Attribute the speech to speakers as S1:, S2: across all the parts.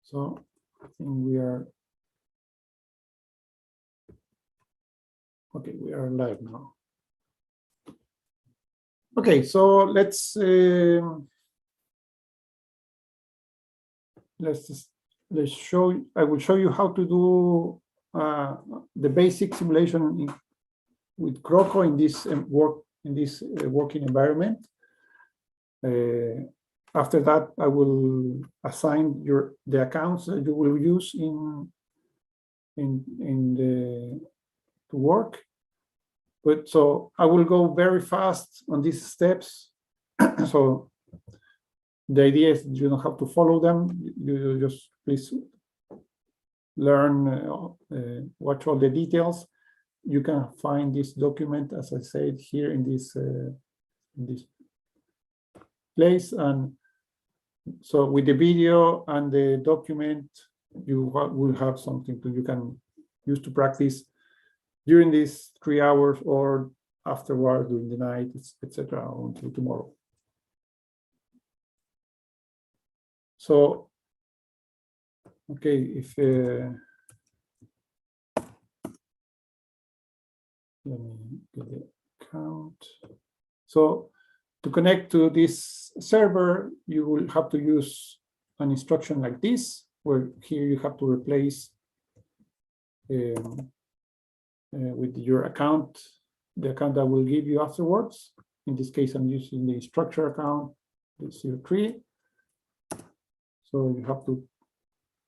S1: So I think we are, okay, we are live now. Okay, so let's show. I will show you how to do the basic simulation with CROCO in this working environment. After that, I will assign the accounts that you will use to work. But so I will go very fast on these steps. So the idea is you don't have to follow them. You just please learn, watch all the details. You can find this document, as I said, here in this place. And so with the video and the document, you will have something you can use to practice during these 3 hours or afterward during the night, etc. until tomorrow. So, okay, if let me get the account. So to connect to this server, you will have to use an instruction like this, where here you have to replace with your account, the account that will give you afterwards. In this case, I'm using the structure account, the 03. So you have to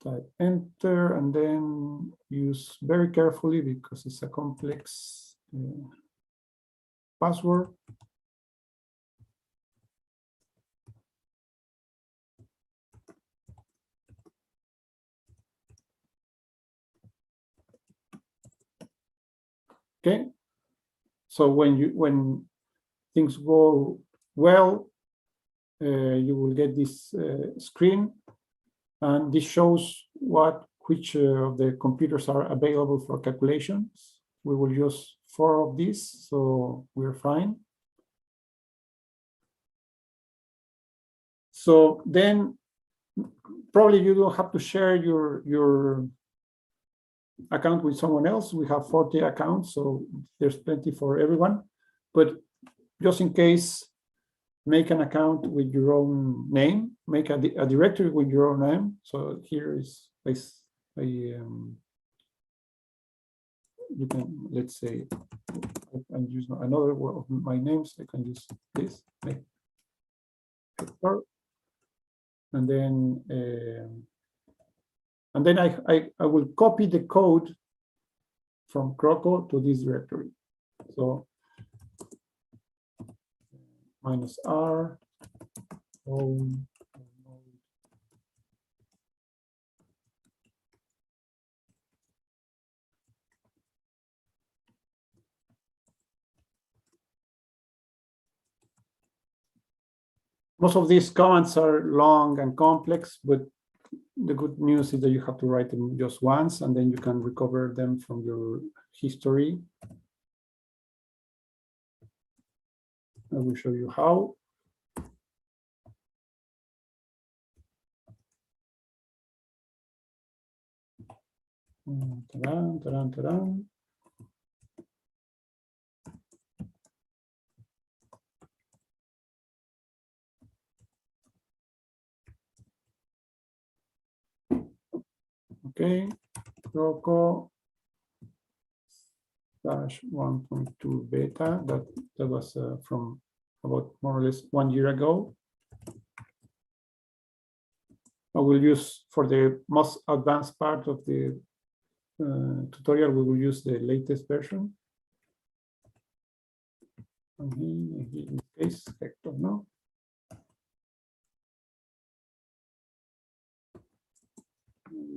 S1: type enter and then use very carefully because it's a complex password. Okay, so when things go well, you will get this screen, and this shows which of the computers are available for calculations. We will use 4 of these, so we're fine. So then probably you don't have to share your account with someone else. We have 40 accounts, so there's plenty for everyone. But just in case, make an account with your own name, make a directory with your own name. So here is you can, let's say, I can use another one of my names. I can use this, and then I will copy the code from CROCO to this directory. So -r home. Most of these commands are long and complex, but the good news is that you have to write them just once, and then you can recover them from your history. I will show you how. Ta-da, ta-da, ta-da. Okay, CROCO /1.2 beta. That was from about more or less 1 year ago. I will use, for the most advanced part of the tutorial, we will use the latest version. And in this case, Hector, no.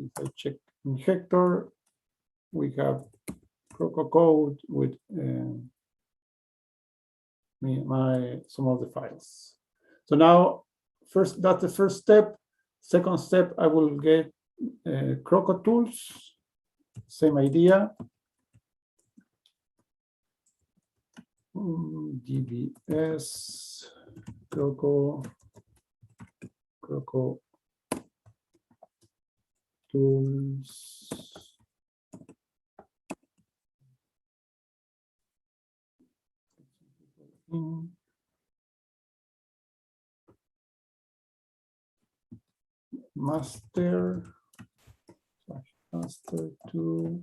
S1: If I check in Hector, we have CROCO code with some of the files. So now, that's the first step. Second step, I will get CROCO tools. Same idea. DBS CROCO tools. Master to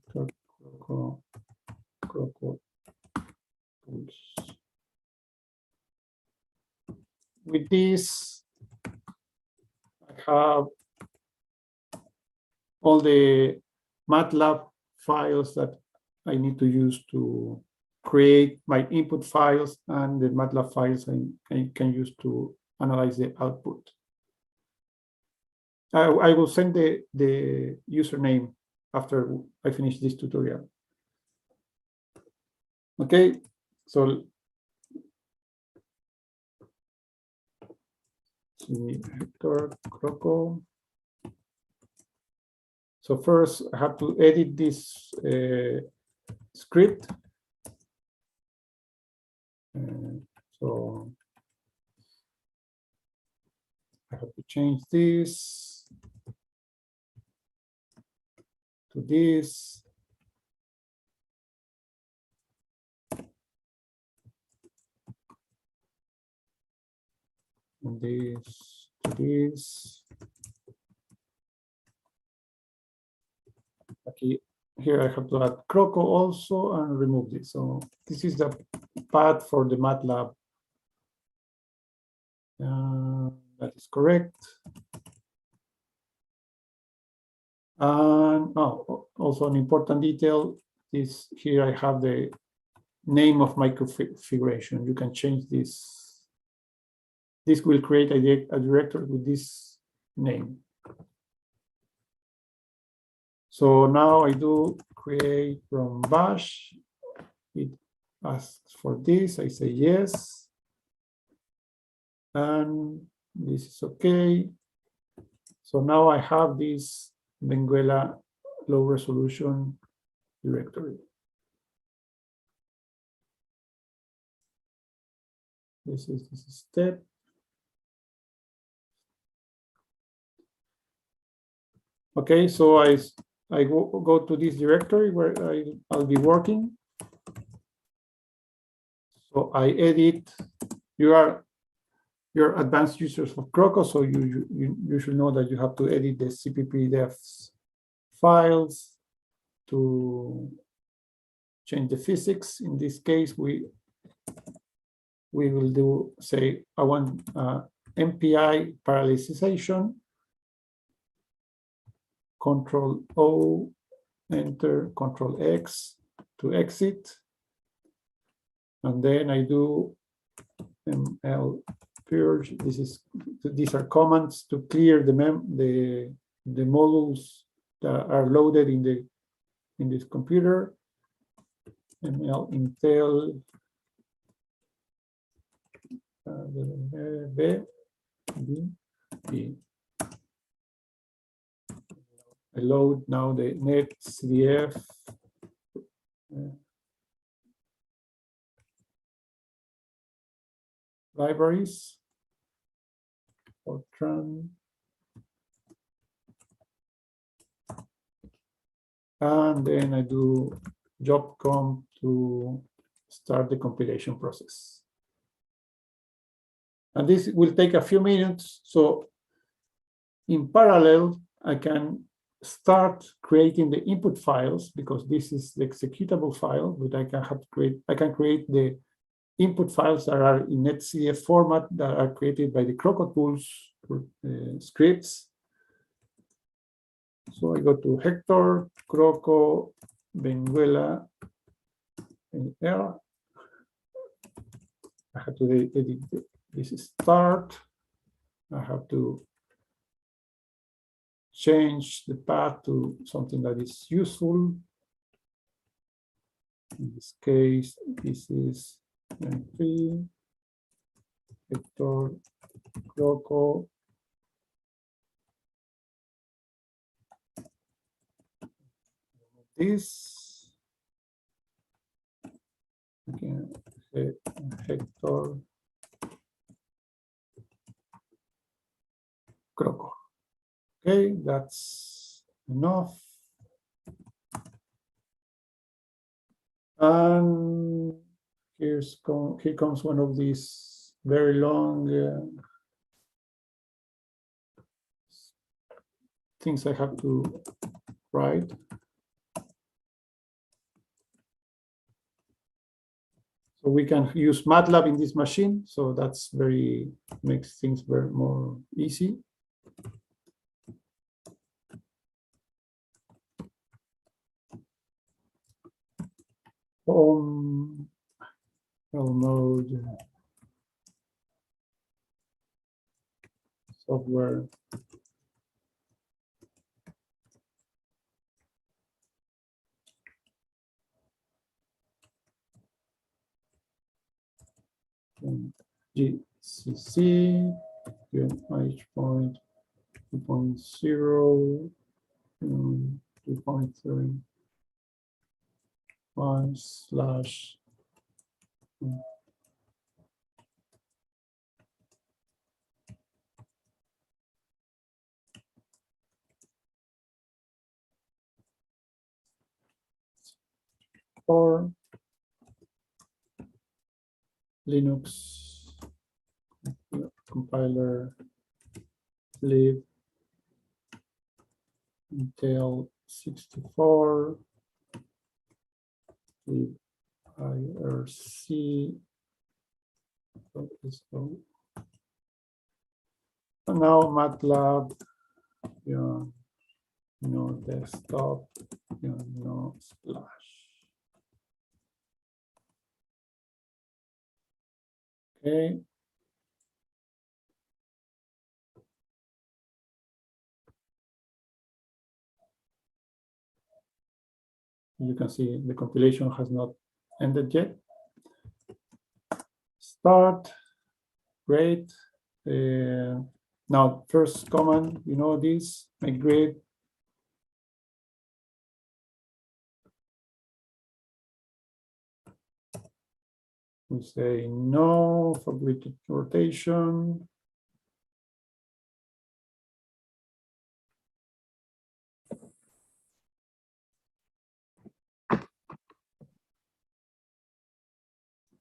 S1: CROCO tools. With this, I have all the MATLAB files that I need to use to create my input files and the MATLAB files I can use to analyze the output. I will send the username after I finish this tutorial. Okay, so Hector CROCO. So first I have to edit this script. So I have to change this to this. And this to this. Okay, here I have to add CROCO also and remove this. So this is the path for the MATLAB. That is correct. And also an important detail is here I have the name of my configuration. You can change this. This will create a directory with this name. So now I do create from bash. It asks for this. I say yes. And this is okay. So now I have this Benguela low resolution directory. This is step. Okay, so I go to this directory where I'll be working. So I edit. You're advanced users of CROCO, so you should know that you have to edit the CPP-Defs files to change the physics. In this case, we will do, say, I want MPI parallelization. Control O, enter, Control X to exit. And then I do ML purge. These are commands to clear the modules that are loaded in this computer. ML Intel B. I load now the netcdf libraries, Fortran, and then I do job comp to start the compilation process. And this will take a few minutes. So in parallel, I can start creating the input files because this is the executable file, but I can create the input files that are in netcdf format that are created by the CROCO tools scripts. So I go to Hector, CROCO, Benguela, and R. I have to edit this start. I have to change the path to something that is useful. In this case, this is M3, Hector, CROCO. This again, Hector, CROCO. Okay, that's enough. And here comes one of these very long things I have to write. So we can use MATLAB in this machine. So that's makes things very more easy. Mode software. GCC, H point 2.0, 2.31 slash or Linux compiler lib Intel 64 lib IRC. And now MATLAB, desktop, Splash. Okay. You can see the compilation has not ended yet. Start, great. Now, first command, this, make grid. We say no for grid rotation.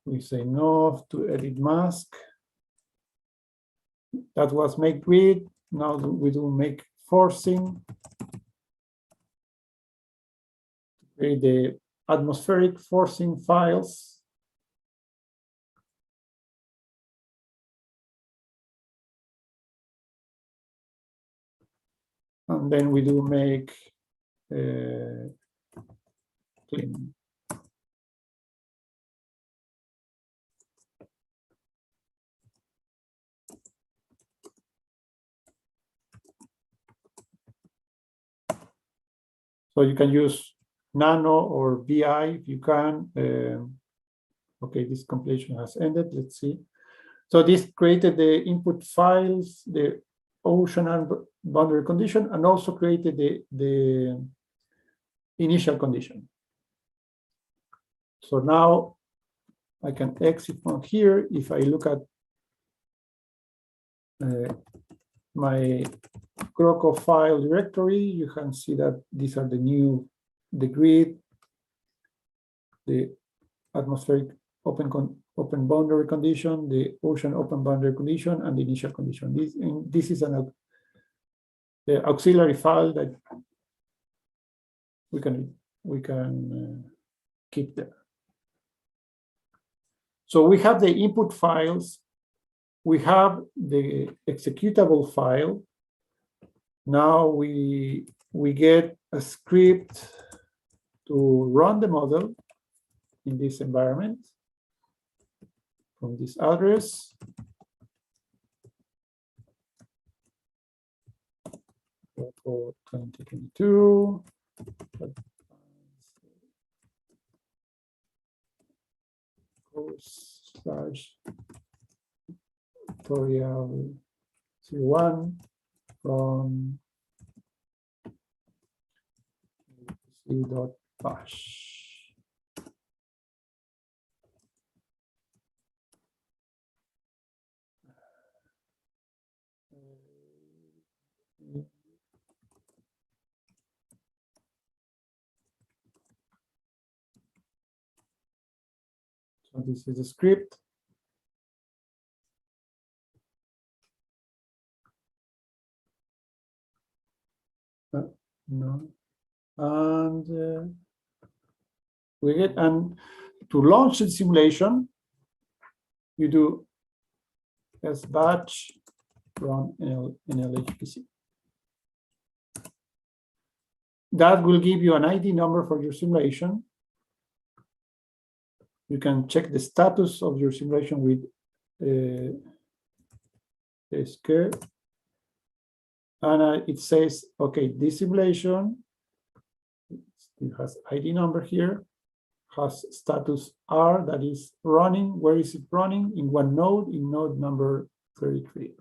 S1: We say no to edit mask. That was make grid. Now we do make forcing. Create the atmospheric forcing files. And then we do make clean. So you can use Nano or VI if you can. Okay, this compilation has ended. Let's see. So this created the input files, the ocean and boundary condition, and also created the initial condition. So now I can exit from here. If I look at my CROCO file directory, you can see that these are the grid, the atmospheric open boundary condition, the ocean open boundary condition, and the initial condition. This is the auxiliary file that we can keep there. So we have the input files. We have the executable file. Now we get a script to run the model in this environment from this address. For 2022. Course/tutorial 01 from c.bash. So this is the script. No. And we get, and to launch the simulation, you do as batch run NLHPC. That will give you an ID number for your simulation. You can check the status of your simulation with SQ. And it says, okay, this simulation, it has ID number here, has status R, that is running. Where is it running? In one node, in node number 33.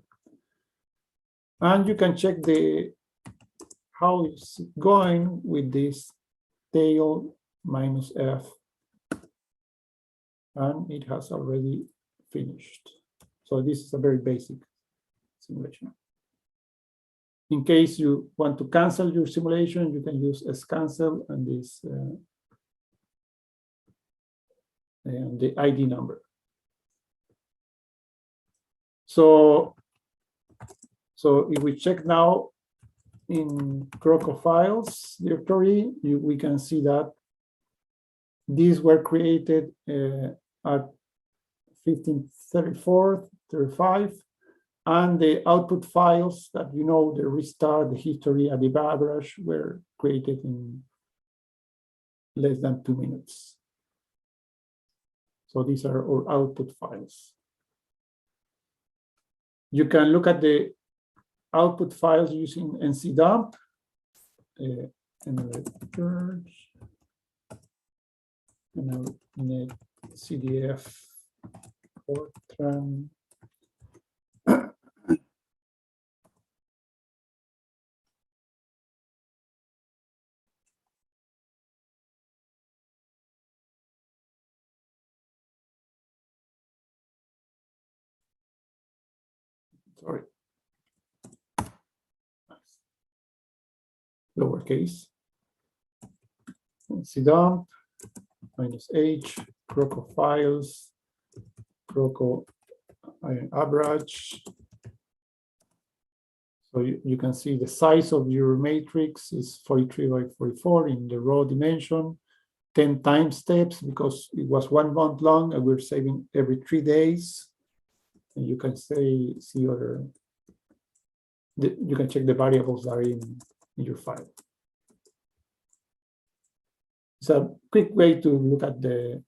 S1: And you can check how it's going with this tail minus F. And it has already finished. So this is a very basic simulation. In case you want to cancel your simulation, you can use scancel and this and the ID number. So if we check now in CROCO files directory, we can see that these were created at 1534, 35, and the output files that the restart, the history, and the average were created in less than 2 minutes. So these are our output files. You can look at the output files using ncdump, netcdf, Fortran. Sorry. Lowercase. ncdump -h, CROCO files, CROCO average. So you can see the size of your matrix is 43 by 44 in the raw dimension, 10 time steps because it was 1 month long and we're saving every 3 days. And you can see other, you can check the variables that are in your file. It's a quick way to look at the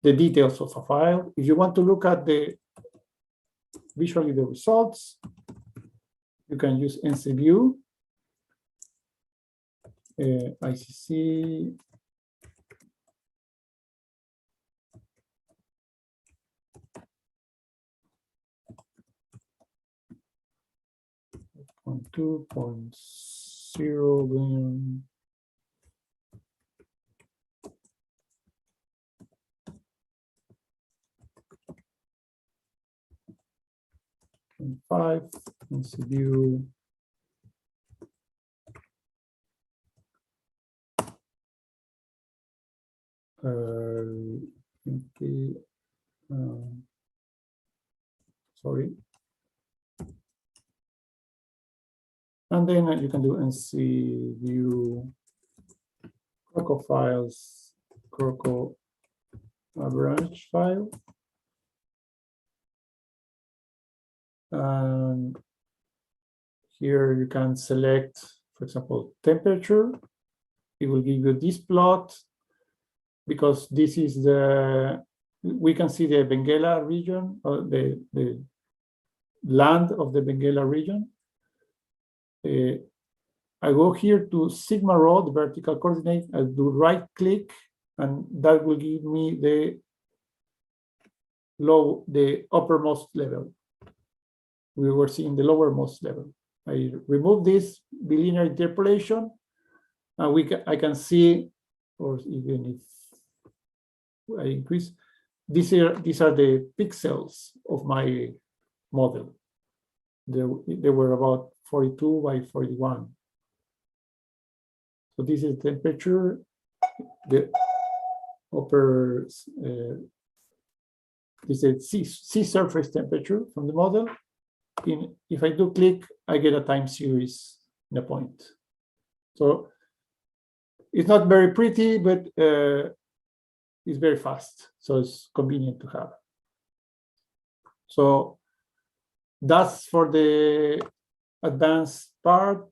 S1: details of a file. If you want to look at visually the results, you can use NCView, ICC, .2, 0 billion. And 5 NCView. Sorry. And then you can do NCView CROCO files, CROCO average file. And here you can select, for example, temperature. It will give you this plot because this is we can see the Benguela region, or the land of the Benguela region. I go here to sigma rho, the vertical coordinate, I do right click, and that will give me the uppermost level. We were seeing the lowermost level. I remove this bilinear interpolation, and I can see, or even if I increase, these are the pixels of my model. They were about 42 by 41. So this is temperature, the upper this is sea surface temperature from the model. If I do click, I get a time series in a point. So it's not very pretty, but it's very fast. So it's convenient to have. So that's for the advanced part,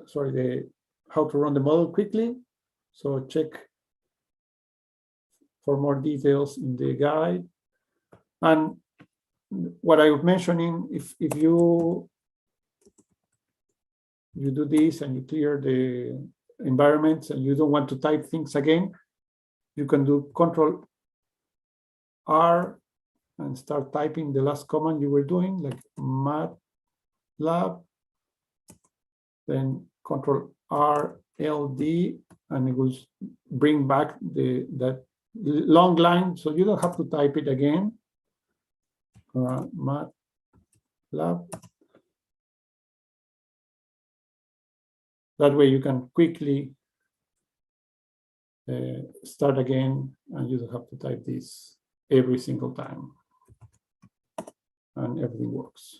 S1: sorry, how to run the model quickly. So check for more details in the guide. And what I was mentioning, if you do this and you clear the environments and you don't want to type things again, you can do Control-R and start typing the last command you were doing, like MATLAB, then Control-R-LD, and it will bring back that long line, so you don't have to type it again. MATLAB. That way you can quickly start again, and you don't have to type this every single time. And everything works.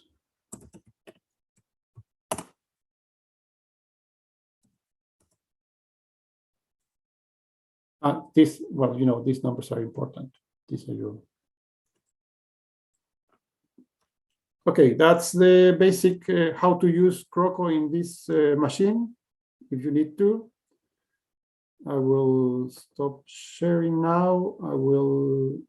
S1: This, well, you know, these numbers are important. These are your. Okay, that's the basic how to use CROCO in this machine. If you need to, I will stop sharing now. I will